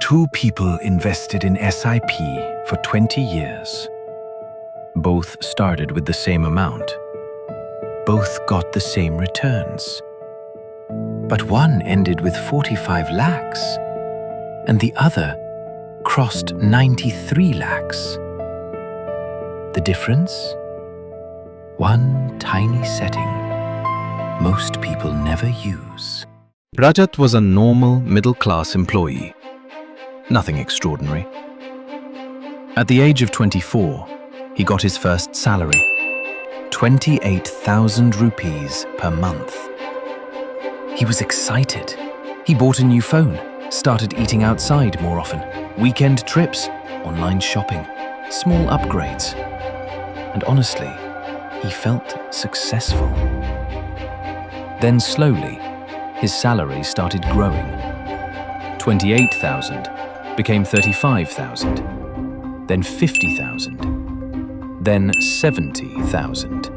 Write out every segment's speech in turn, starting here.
Two people invested in SIP for 20 years. Both started with the same amount. Both got the same returns. But one ended with 45 lakhs, and the other crossed 93 lakhs. The difference? One tiny setting most people never use. Rajat was a normal middle-class employee. Nothing extraordinary. At the age of 24, he got his first salary, 28,000 rupees per month. He was excited. He bought a new phone, started eating outside more often, weekend trips, online shopping, small upgrades. And honestly, he felt successful. Then slowly, his salary started growing. 28,000 became 35,000, then 50,000, then 70,000.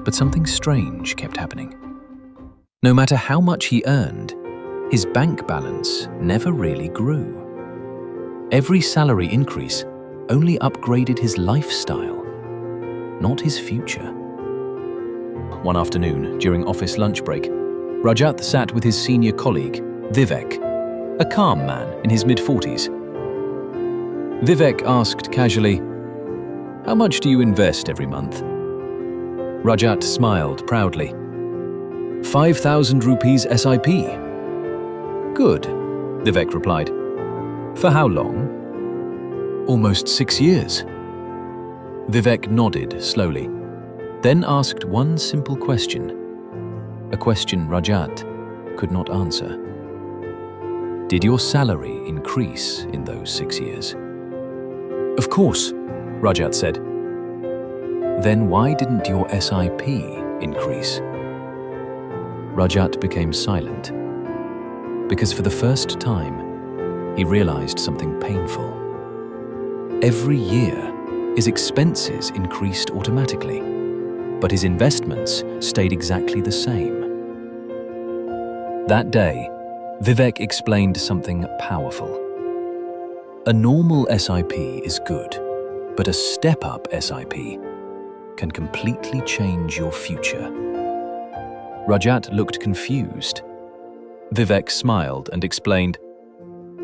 But something strange kept happening. No matter how much he earned, his bank balance never really grew. Every salary increase only upgraded his lifestyle, not his future. One afternoon, during office lunch break, Rajat sat with his senior colleague, Vivek, a calm man in his mid-40s. Vivek asked casually, "How much do you invest every month?" Rajat smiled proudly. 5,000 rupees SIP. Good, Vivek replied. For how long? Almost 6 years. Vivek nodded slowly, then asked one simple question, a question Rajat could not answer. Did your salary increase in those 6 years? Of course, Rajat said. Then why didn't your SIP increase? Rajat became silent, because for the first time, he realized something painful. Every year, his expenses increased automatically, but his investments stayed exactly the same. That day, Vivek explained something powerful. A normal SIP is good, but a step-up SIP can completely change your future. Rajat looked confused. Vivek smiled and explained,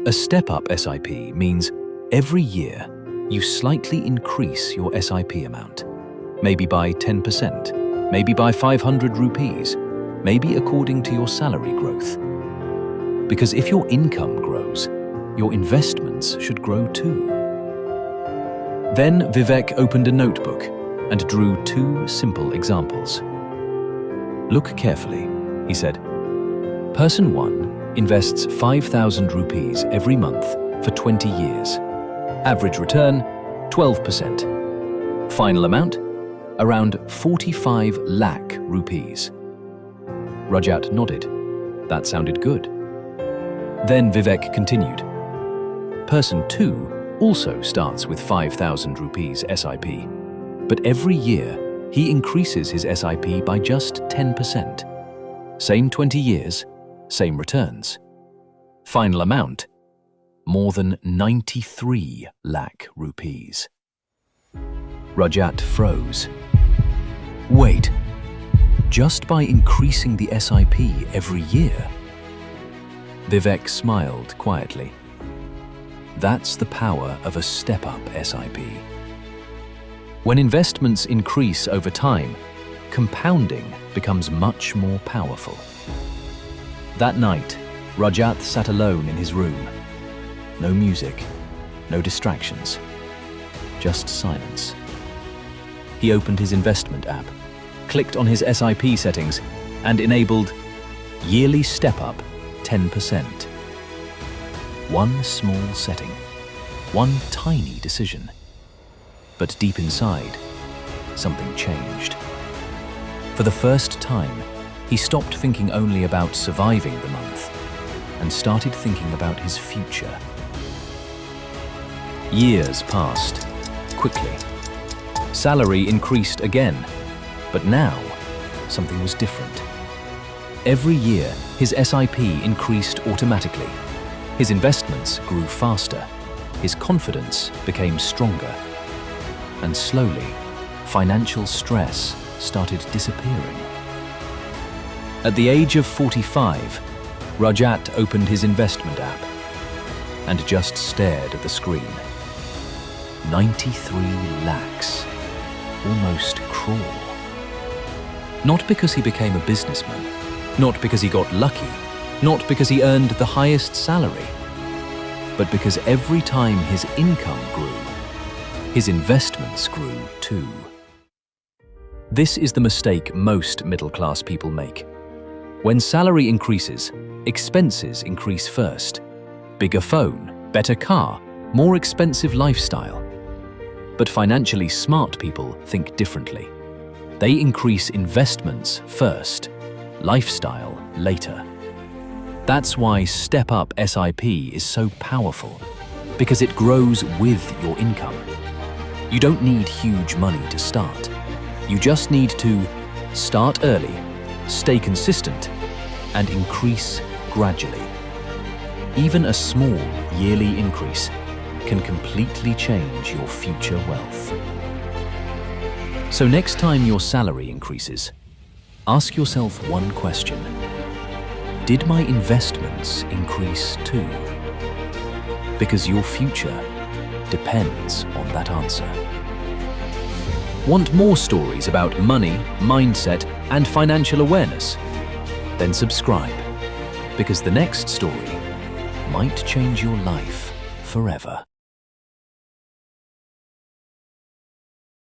a step-up SIP means every year you slightly increase your SIP amount, maybe by 10%, maybe by 500 rupees, maybe according to your salary growth. Because if your income grows, your investments should grow too. Then Vivek opened a notebook and drew two simple examples. Look carefully, he said. Person 1 invests 5,000 rupees every month for 20 years. Average return, 12%. Final amount, around 45 lakh rupees. Rajat nodded. That sounded good. Then Vivek continued. Person 2 also starts with 5,000 rupees SIP, but every year he increases his SIP by just 10%. Same 20 years, same returns. Final amount, more than 93 lakh rupees. Rajat froze. Wait, just by increasing the SIP every year? Vivek smiled quietly. That's the power of a step-up SIP. When investments increase over time, compounding becomes much more powerful. That night, Rajat sat alone in his room. No music, no distractions, just silence. He opened his investment app, clicked on his SIP settings, and enabled Yearly Step-Up 10%. One small setting, one tiny decision. But deep inside, something changed. For the first time, he stopped thinking only about surviving the month and started thinking about his future. Years passed, quickly. Salary increased again, but now something was different. Every year, his SIP increased automatically. His investments grew faster, his confidence became stronger, and slowly, financial stress started disappearing. At the age of 45, Rajat opened his investment app and just stared at the screen. 93 lakhs, almost cruel. Not because he became a businessman, not because he got lucky, not because he earned the highest salary, but because every time his income grew, his investments grew too. This is the mistake most middle-class people make. When salary increases, expenses increase first. Bigger phone, better car, more expensive lifestyle. But financially smart people think differently. They increase investments first, lifestyle later. That's why Step Up SIP is so powerful, because it grows with your income. You don't need huge money to start. You just need to start early, stay consistent, and increase gradually. Even a small yearly increase can completely change your future wealth. So next time your salary increases, ask yourself one question. Did my investments increase too? Because your future depends on that answer. Want more stories about money, mindset, and financial awareness? Then subscribe, because the next story might change your life forever.